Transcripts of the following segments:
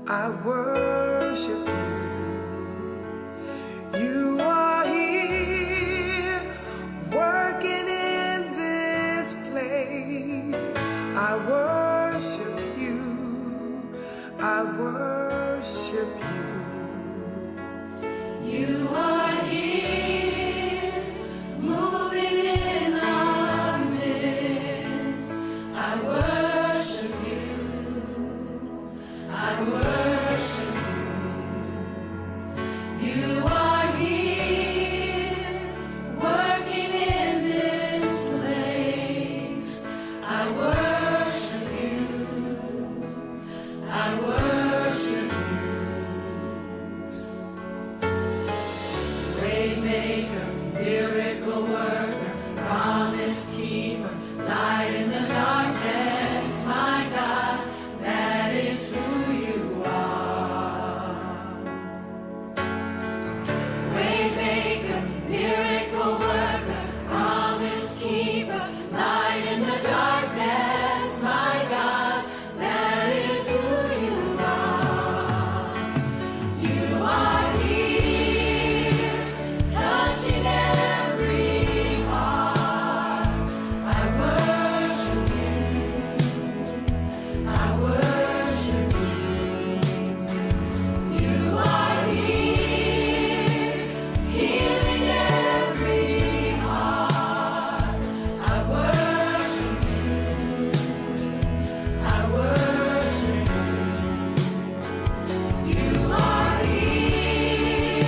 I worship you. You are here, working in this place. I worship you. I worship you. You are here, moving in our midst. I worship you. I worship you. You are here, working in this place. I worship you. I worship you. Waymaker, miracle worker, promise keeper, light in the darkness, my God, that is who you are. Waymaker, miracle worker, promise keeper, light in the darkness, my God, that is who you are. You are here, touching every heart. I worship you. I worship you. You are here, healing every heart. I worship you. I worship you. You are here,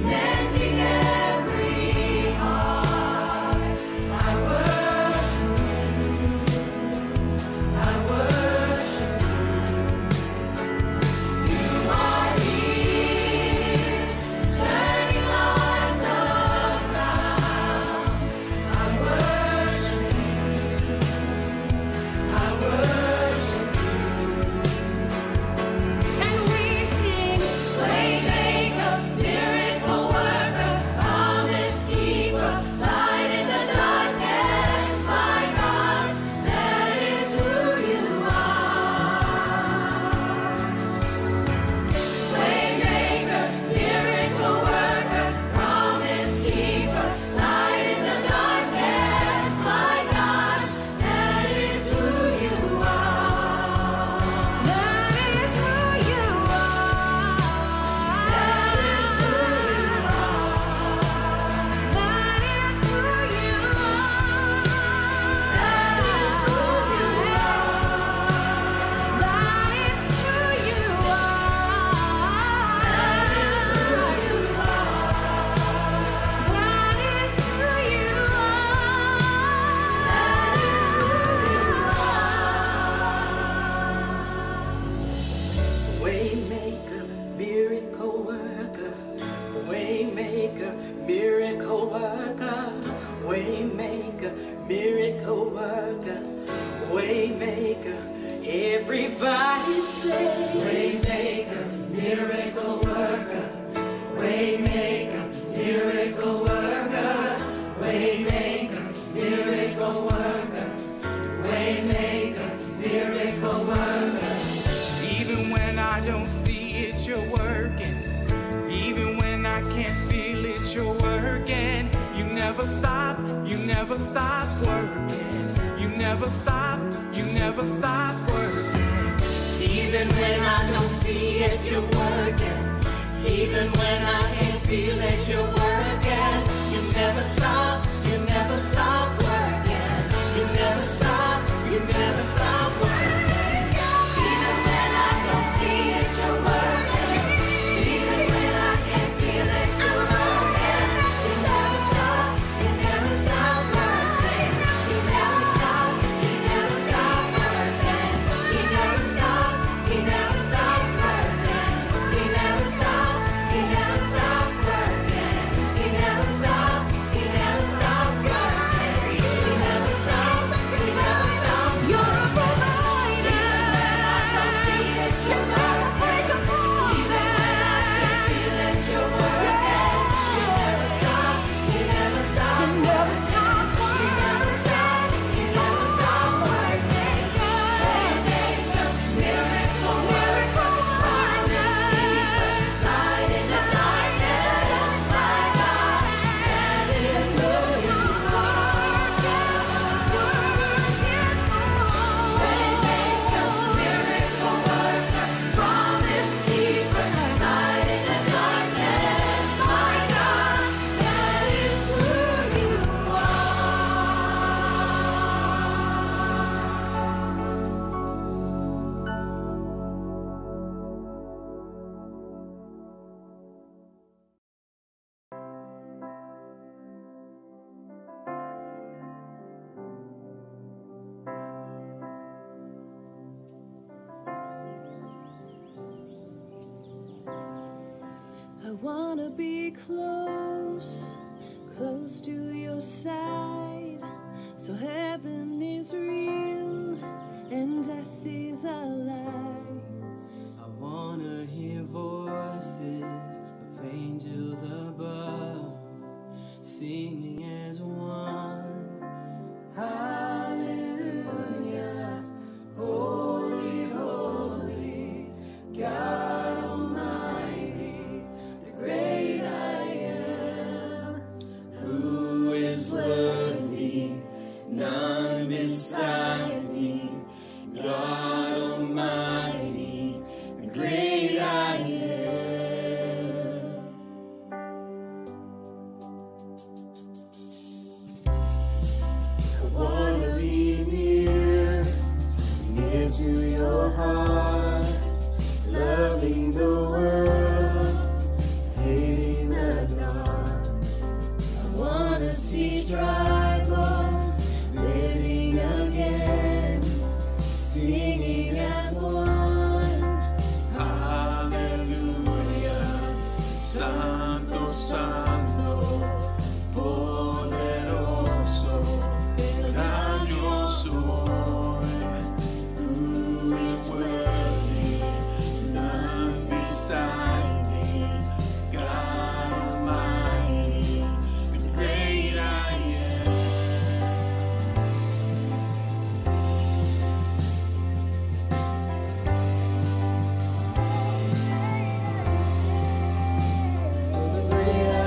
mending every heart. I worship you. I worship you. You are here, turning lives around. I worship you. I worship you. And we sing, Waymaker, miracle worker, promise keeper, light in the darkness, my God, that is who you are. Waymaker, miracle worker, promise keeper, light in the darkness, my God, that is who you are. That is who you are. That is who you are. That is who you are. That is who you are. That is who you Waymaker, miracle worker, waymaker, miracle worker, waymaker, miracle worker, waymaker. Everybody say, Waymaker, miracle worker, waymaker, miracle worker, waymaker, miracle worker, waymaker, miracle worker. Even when I don't see it, you're working. Even when I can't feel it, you're working. You never stop working. You never stop working. Even when I don't see it, you're working. Even when I can't feel it, you're working. You never stop working. You never stop working. Even when I don't see it, you're working. Even when I can't feel it, you're working. You never stop working. You never stop working. You never stops working. He never stops working. He never stops working. I wanna be close, close to your side. So heaven is real and death is a lie. I wanna hear voices of angels above, singing as one. Hallelujah, holy, holy, God Almighty, the great I am. Who is worthy? None beside me. God Almighty, the great I am. I wanna be near, near to your heart, loving the world, hating the dark. I wanna see dry bones living again, singing as one. Hallelujah, Santo, Santo, poderoso, grandioso. Who is worthy? None beside me. God Almighty, the great I am. The great I am. Great I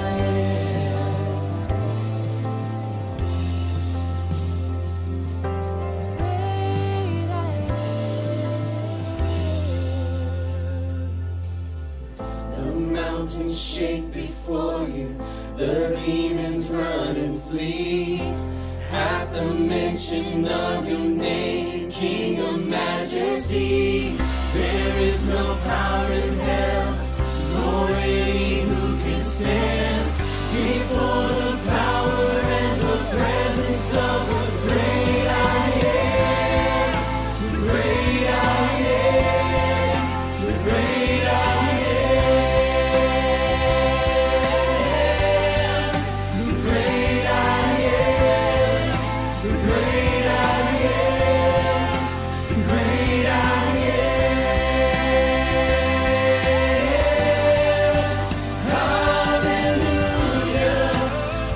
The mountains shake before you, the demons run and flee. At the mention of your name, King of Majesty, there is no power in hell, nor any who can stand before the power and the presence of the great I am. The great I am. The great I am. The great I am. The great I am. The great I am. Hallelujah.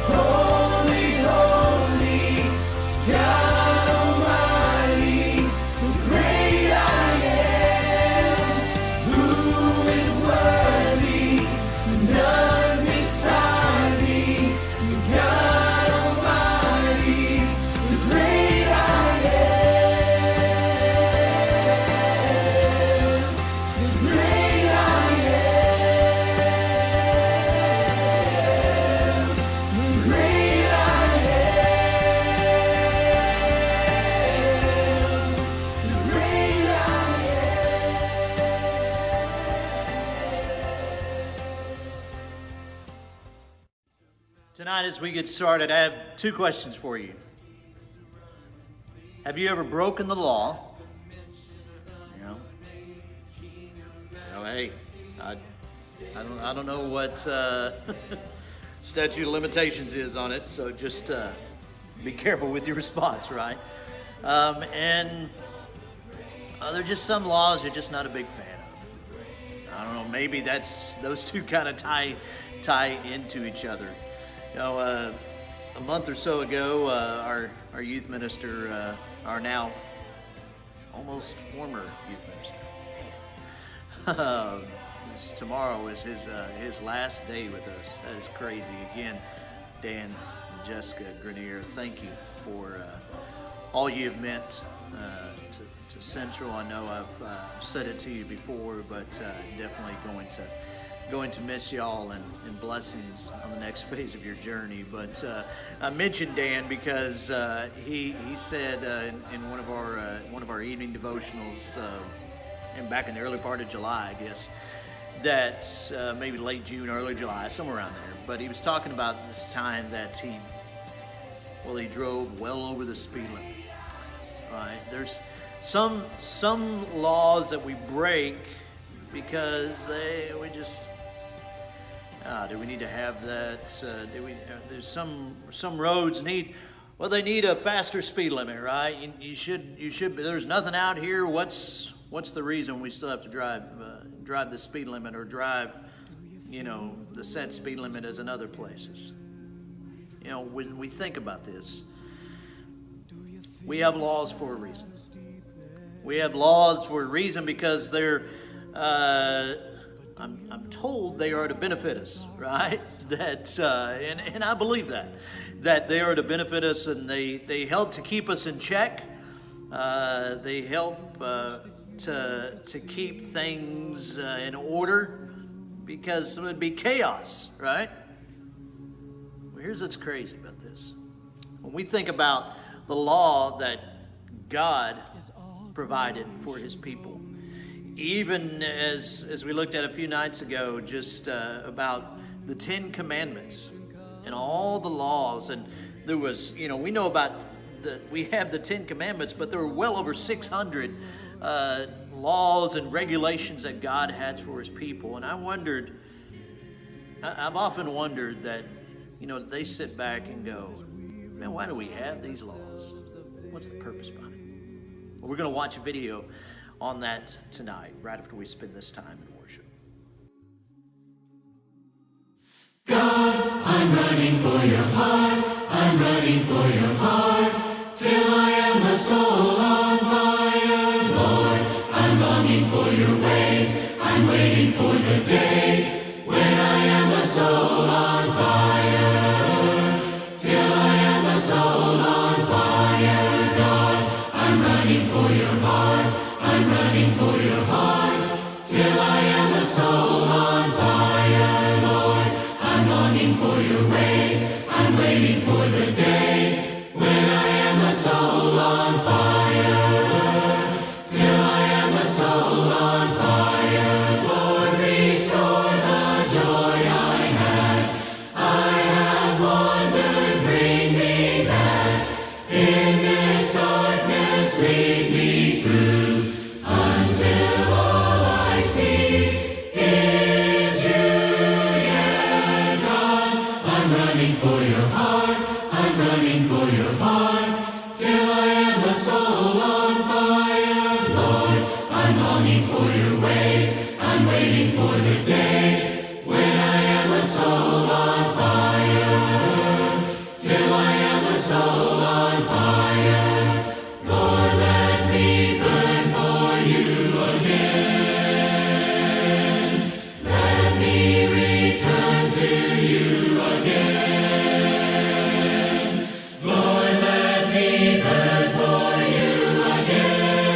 Holy, holy, God Almighty, the great I am. Who is worthy? None beside me. God Almighty, the great I am. The great I am. The great I am. The great I Tonight, as we get started, I have two questions for you. Have you ever broken the law? Hey, I don't know what statute of limitations is on it, so just be careful with your response, right? And there are just some laws you're just not a big fan of. I don't know, maybe those two kind of tie into each other. You know, a month or so ago, our youth minister, our now almost former youth minister, tomorrow is his last day with us. That is crazy. Again, Dan and Jessica Grenier, thank you for all you have meant to Central. I know I've said it to you before, but definitely going to miss y'all and blessings on the next phase of your journey. But I mentioned Dan because he said in one of our evening devotionals, and back in the early part of July, I guess, that maybe late June, early July, somewhere around there. But he was talking about this time that he drove well over the speed limit. Right? There's some laws that we break because Do we need to have that? There's some roads need, well, they need a faster speed limit, right? You should. There's nothing out here. What's the reason we still have to drive the speed limit, or drive, the set speed limit as in other places? When we think about this, we have laws for a reason. We have laws for a reason because they're, I'm told they are to benefit us, right? That, and I believe that they are to benefit us, and they help to keep us in check. They help to keep things in order, because it would be chaos, right? Well, here's what's crazy about this. When we think about the law that God provided for his people, even as we looked at a few nights ago, just about the 10 Commandments and all the laws, and there was, we know about we have the 10 Commandments, but there were well over 600 laws and regulations that God had for his people. And I've often wondered that, they sit back and go, man, why do we have these laws? What's the purpose behind it? Well, we're going to watch a video on that tonight, right after we spend this time in worship. God, I'm running for your heart. I'm running for your heart, till I am a soul on fire. Lord, I'm longing for your ways. I'm waiting for the day when I am a soul on fire. Till I am a soul on fire. God, I'm running for your heart. I'm running for your heart, till I am a soul on fire. Lord, I'm longing for your ways. I'm waiting for the day when I am a soul on fire. Till I am a soul on fire. Lord, restore the joy I had. I have wandered, bring me back. In this darkness, lead me through, until all I see is you. Yeah, God, I'm running for your heart. I'm running for your heart, till I am a soul on fire. Lord, I'm longing for your ways. I'm waiting for the day when I am a soul on fire. Till I am a soul on fire. Lord, let me burn for you again. Let me return to you again. Lord, let me burn for you again.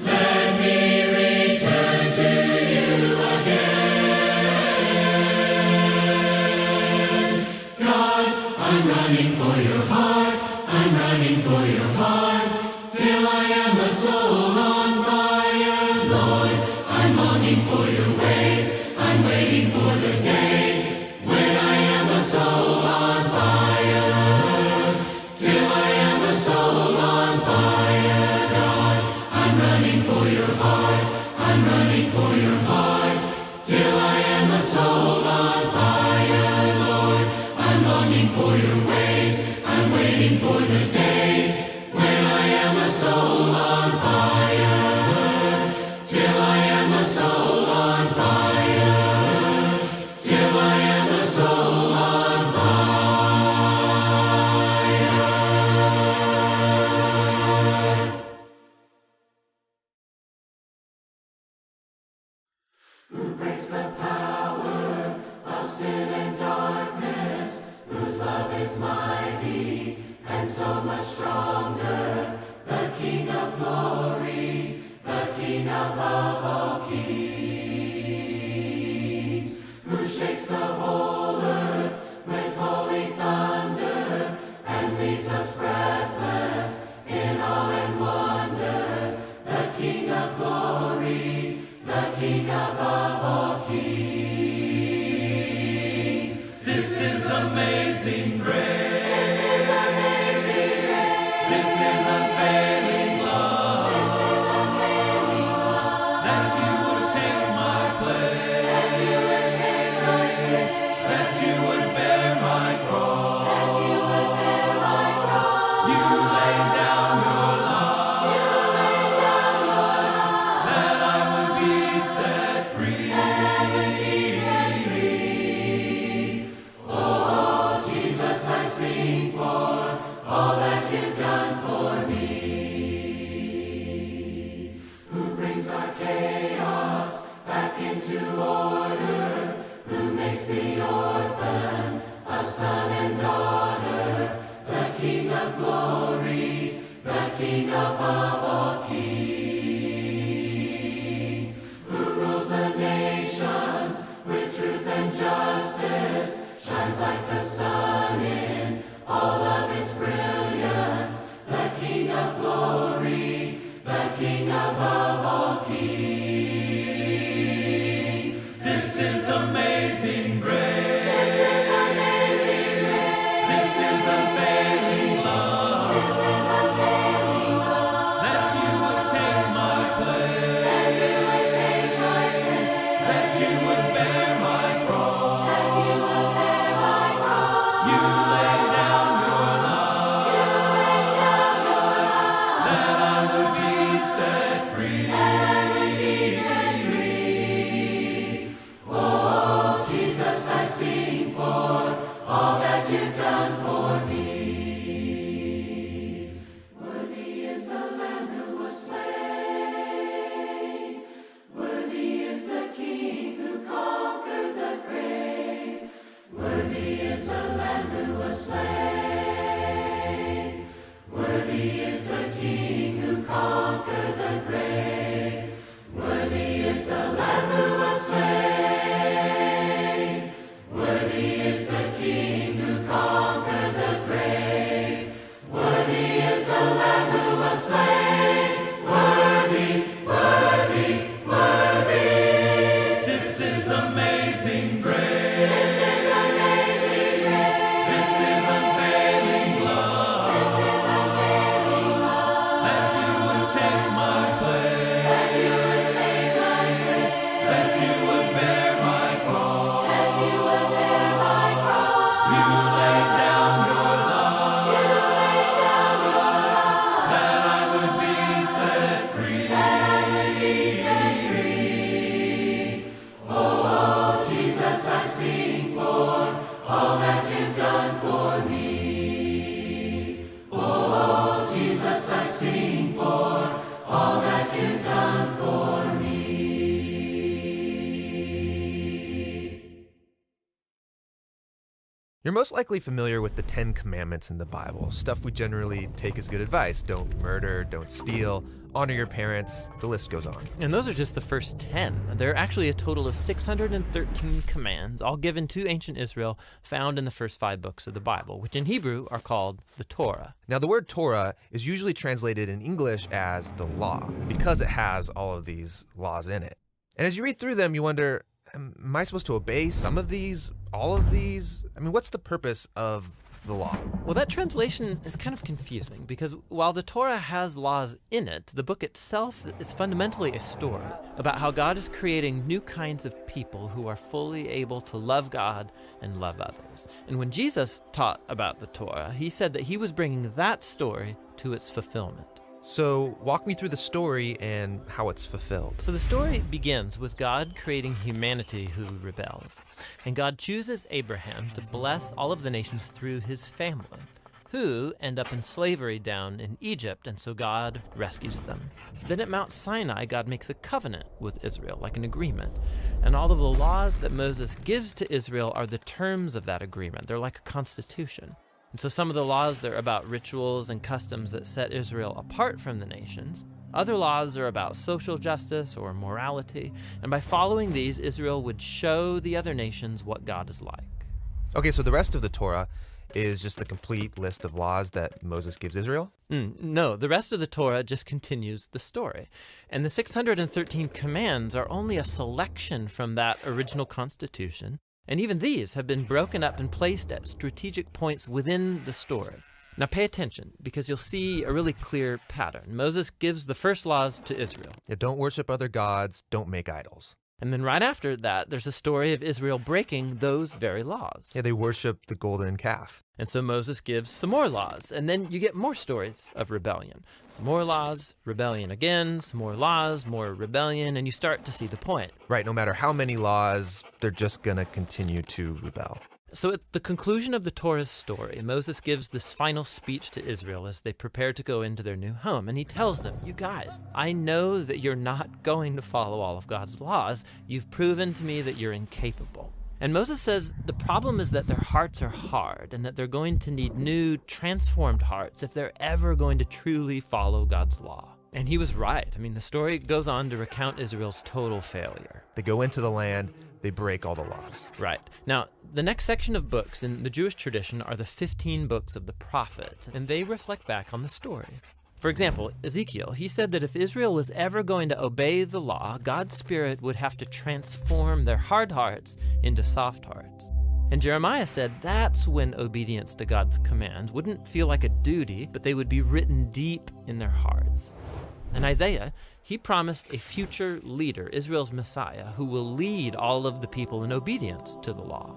Let me return to you again. God, I'm running for your heart. I'm running for your heart, till I am a soul on fire. Lord, I'm longing for your ways. I'm waiting for the day when I am a soul on fire. Till I am a soul on fire. God, I'm running for your heart. I'm running for your heart, till I am a soul on fire. Lord, I'm longing for your ways. I'm waiting for the day when I am a soul on fire. Till I am a soul on fire. Till I am a soul on fire. Who breaks the power of sin and darkness, whose love is mighty and so much stronger, the King of glory, the King above all kings, who shakes the whole earth with holy thunder and leaves us breathless in awe and wonder, the King of glory, the King above all kings. This is amazing grace. This is unfailing love. That you would take my place. the orphan, a son and daughter, the King of glory, the King above all kings, who rules the nations with truth and justice, shines like the sun in all of its brilliance, the King of glory, the King above all kings. This is amazing grace. This is amazing grace. This is unfailing love. This is unfailing love. That you would take my place. That you would take my place. That you would bear my cross. That you would bear my cross. You laid down your life. You laid down your life. That I would be set free. That I would be set free. Oh, Jesus, I sing for all that you've done for me. Worthy is the Lamb who was slain. Worthy is the King who conquered the grave. Worthy is the Lamb who was slain. Worthy is the King who conquered the grave. Worthy is the Lamb who was slain. Worthy is the King who conquered the grave. Worthy is the Lamb who was slain. Worthy, worthy, worthy. This is amazing grace. This is amazing grace. This is unfailing love. This is unfailing love. That you would take my place. That you would take my place. That you would bear my cross. That you would bear my cross. You laid down your life. You laid down your life. That I would be set free. That I would be set free. Oh, Jesus, I sing for all that you've done for me. Oh, Jesus, I sing for all that you've done for me. You're most likely familiar with the 10 Commandments in the Bible, stuff we generally take as good advice. Don't murder, don't steal, honor your parents, the list goes on. And those are just the first 10. There are actually a total of 613 commands, all given to ancient Israel, found in the first 5 books of the Bible, which in Hebrew are called the Torah. Now, the word Torah is usually translated in English as the law, because it has all of these laws in it. And as you read through them, you wonder, am I supposed to obey some of these, all of these? I mean, what's the purpose of the law? Well, that translation is kind of confusing because while the Torah has laws in it, the book itself is fundamentally a story about how God is creating new kinds of people who are fully able to love God and love others. And when Jesus taught about the Torah, he said that he was bringing that story to its fulfillment. So walk me through the story and how it's fulfilled. So the story begins with God creating humanity who rebels. And God chooses Abraham to bless all of the nations through his family, who end up in slavery down in Egypt, and so God rescues them. Then at Mount Sinai, God makes a covenant with Israel, like an agreement. And all of the laws that Moses gives to Israel are the terms of that agreement. They're like a constitution. And so some of the laws, they're about rituals and customs that set Israel apart from the nations. Other laws are about social justice or morality. And by following these, Israel would show the other nations what God is like. Okay, so the rest of the Torah is just the complete list of laws that Moses gives Israel? No, the rest of the Torah just continues the story. And the 613 commands are only a selection from that original constitution. And even these have been broken up and placed at strategic points within the story. Now pay attention, because you'll see a really clear pattern. Moses gives the first laws to Israel. Yeah, don't worship other gods, don't make idols. And then right after that, there's a story of Israel breaking those very laws. Yeah, they worship the golden calf. And so Moses gives some more laws, and then you get more stories of rebellion. Some more laws, rebellion again, some more laws, more rebellion, and you start to see the point. Right, no matter how many laws, they're just going to continue to rebel. So at the conclusion of the Torah's story, Moses gives this final speech to Israel as they prepare to go into their new home. And he tells them, you guys, I know that you're not going to follow all of God's laws. You've proven to me that you're incapable. And Moses says the problem is that their hearts are hard and that they're going to need new, transformed hearts if they're ever going to truly follow God's law. And he was right. I mean, the story goes on to recount Israel's total failure. They go into the land, they break all the laws. Right. Now, the next section of books in the Jewish tradition are the 15 books of the prophets, and they reflect back on the story. For example, Ezekiel, he said that if Israel was ever going to obey the law, God's Spirit would have to transform their hard hearts into soft hearts. And Jeremiah said that's when obedience to God's commands wouldn't feel like a duty, but they would be written deep in their hearts. And Isaiah, he promised a future leader, Israel's Messiah, who will lead all of the people in obedience to the law.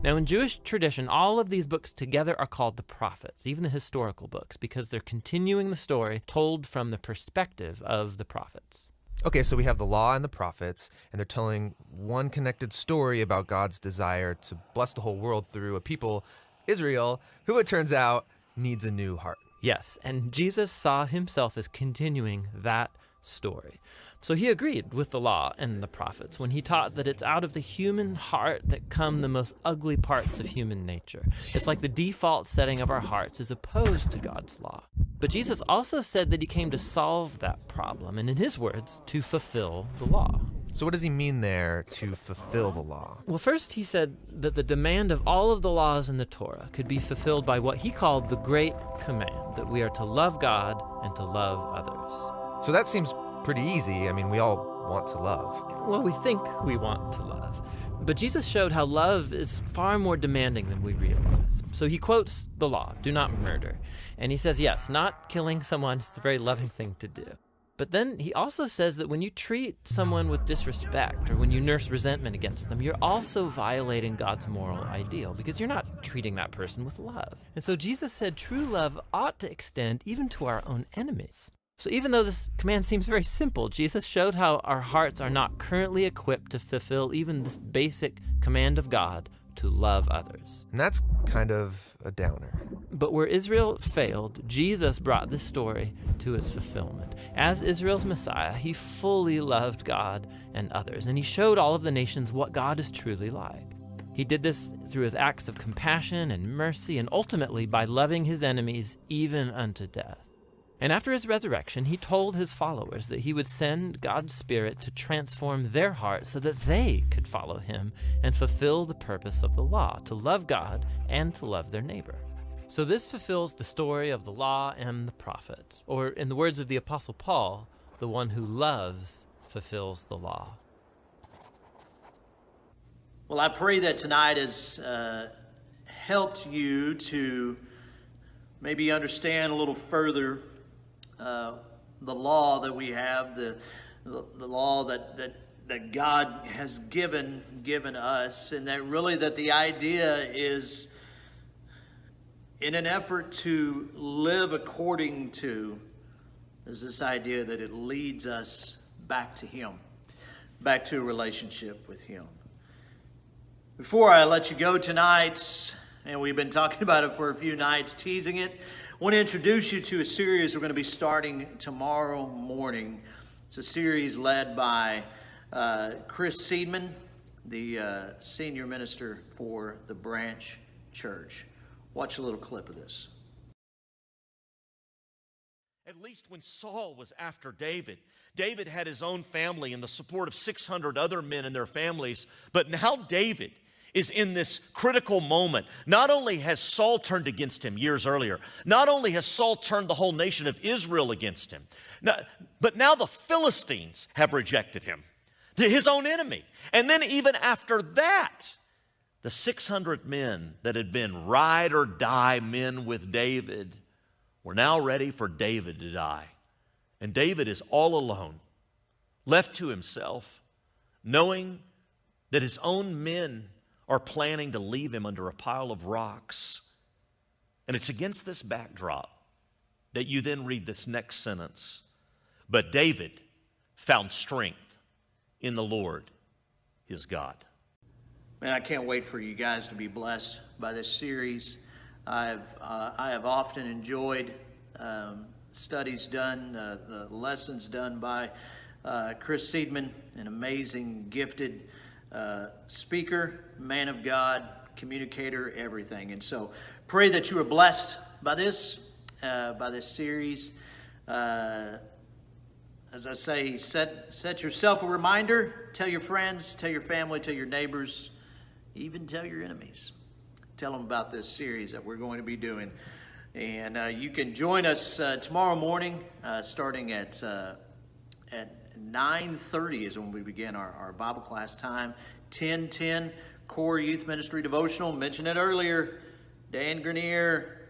Now, in Jewish tradition, all of these books together are called the prophets, even the historical books, because they're continuing the story told from the perspective of the prophets. Okay, so we have the law and the prophets, and they're telling one connected story about God's desire to bless the whole world through a people, Israel, who it turns out needs a new heart. Yes, and Jesus saw himself as continuing that story. So he agreed with the law and the prophets when he taught that it's out of the human heart that come the most ugly parts of human nature. It's like the default setting of our hearts is opposed to God's law. But Jesus also said that he came to solve that problem, and in his words, to fulfill the law. So what does he mean there, to fulfill the law? Well, first he said that the demand of all of the laws in the Torah could be fulfilled by what he called the Great Command, that we are to love God and to love others. So that seems pretty easy. I mean, we all want to love. Well, we think we want to love. But Jesus showed how love is far more demanding than we realize. So he quotes the law, do not murder. And he says, yes, not killing someone is a very loving thing to do. But then he also says that when you treat someone with disrespect or when you nurse resentment against them, you're also violating God's moral ideal because you're not treating that person with love. And so Jesus said true love ought to extend even to our own enemies. So even though this command seems very simple, Jesus showed how our hearts are not currently equipped to fulfill even this basic command of God to love others. And that's kind of a downer. But where Israel failed, Jesus brought this story to its fulfillment. As Israel's Messiah, he fully loved God and others, and he showed all of the nations what God is truly like. He did this through his acts of compassion and mercy, and ultimately by loving his enemies even unto death. And after his resurrection, he told his followers that he would send God's Spirit to transform their hearts so that they could follow him and fulfill the purpose of the law, to love God and to love their neighbor. So this fulfills the story of the law and the prophets, or in the words of the Apostle Paul, the one who loves fulfills the law. Well, I pray that tonight has helped you to maybe understand a little further the law that we have, the law that God has given us, and that really that the idea is in an effort to live according to is this idea that it leads us back to Him, back to a relationship with Him. Before I let you go tonight, and we've been talking about it for a few nights, teasing it, I want to introduce you to a series we're going to be starting tomorrow morning. It's a series led by Chris Seidman, the senior minister for the Branch Church. Watch a little clip of this. At least when Saul was after David, David had his own family and the support of 600 other men and their families. But now David is in this critical moment. Not only has Saul turned against him years earlier, not only has Saul turned the whole nation of Israel against him, but now the Philistines have rejected him, his own enemy. And then even after that, the 600 men that had been ride or die men with David were now ready for David to die. And David is all alone, left to himself, knowing that his own men are planning to leave him under a pile of rocks. And it's against this backdrop that you then read this next sentence. But David found strength in the Lord, his God. Man, I can't wait for you guys to be blessed by this series. I have often enjoyed studies done, the lessons done by Chris Seidman, an amazing, gifted speaker, man of God, communicator, everything. And so pray that you are blessed by this series. As I say, set yourself a reminder. Tell your friends, tell your family, tell your neighbors, even tell your enemies. Tell them about this series that we're going to be doing. And you can join us tomorrow morning, starting at 9:30 is when we begin our Bible class time. 10:10, Core Youth Ministry Devotional. Mentioned it earlier. Dan Grenier.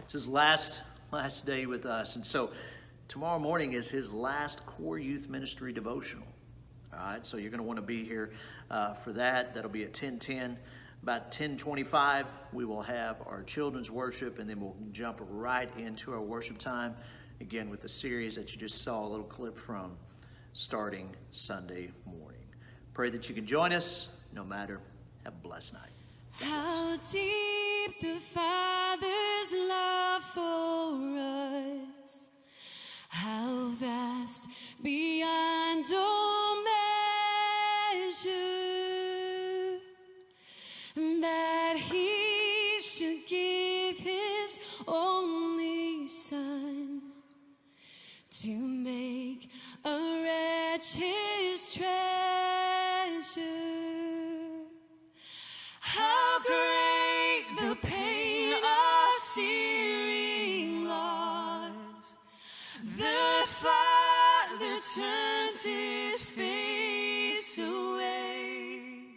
It's his last day with us. And so tomorrow morning is his last Core Youth Ministry Devotional. All right, so you're going to want to be here for that. That'll be at 10:10. About 10:25, we will have our children's worship, and then we'll jump right into our worship time, again with the series that you just saw a little clip from, starting Sunday morning. Pray that you can join us. No matter. Have a blessed night. How deep the Father's love for us, how vast beyond all measure, that He should give His only Son to make a wretch His treasure. How great the pain of searing loss! The Father turns His face away,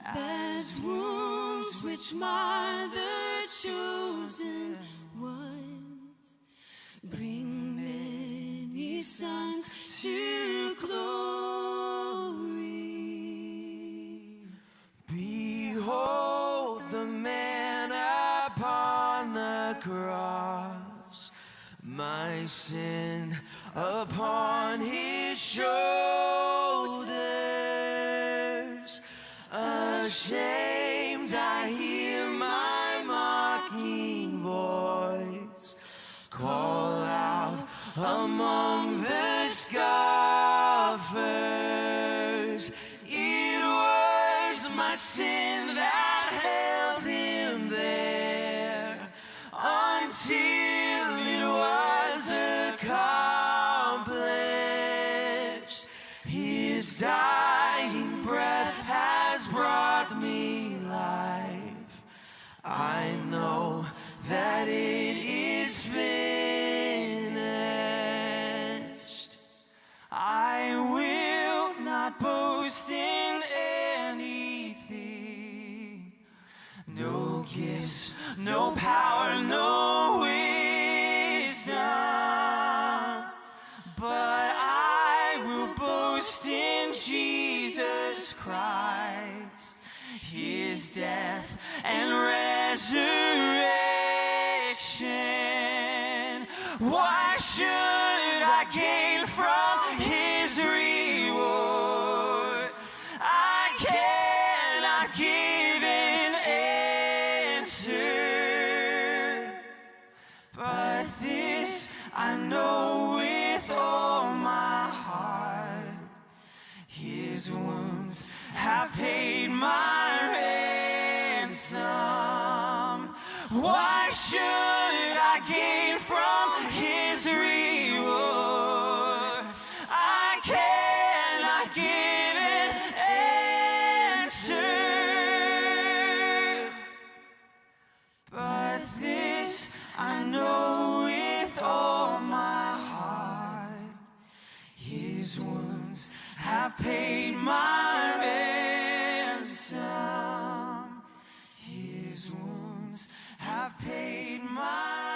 as wounds which mar the chosen ones bring many sons to glory. Behold the man upon the cross, my sin upon His shoulders. Ashamed, I hear my mocking voice call out among the scoffers. It was my sin that held Him there until it was accomplished. His dying breath has brought me life. I know that it is finished. I will not boast in anything, no gifts, no power, no wisdom, but I will boast in Jesus Christ, His death and resurrection. Why should I gain from His reward? I cannot give an answer, but this I know with all my heart: His wounds have paid my ransom. Why should I gain from His reward? I cannot give an answer, but this I know with all my heart: His wounds have paid my ransom. His wounds have paid my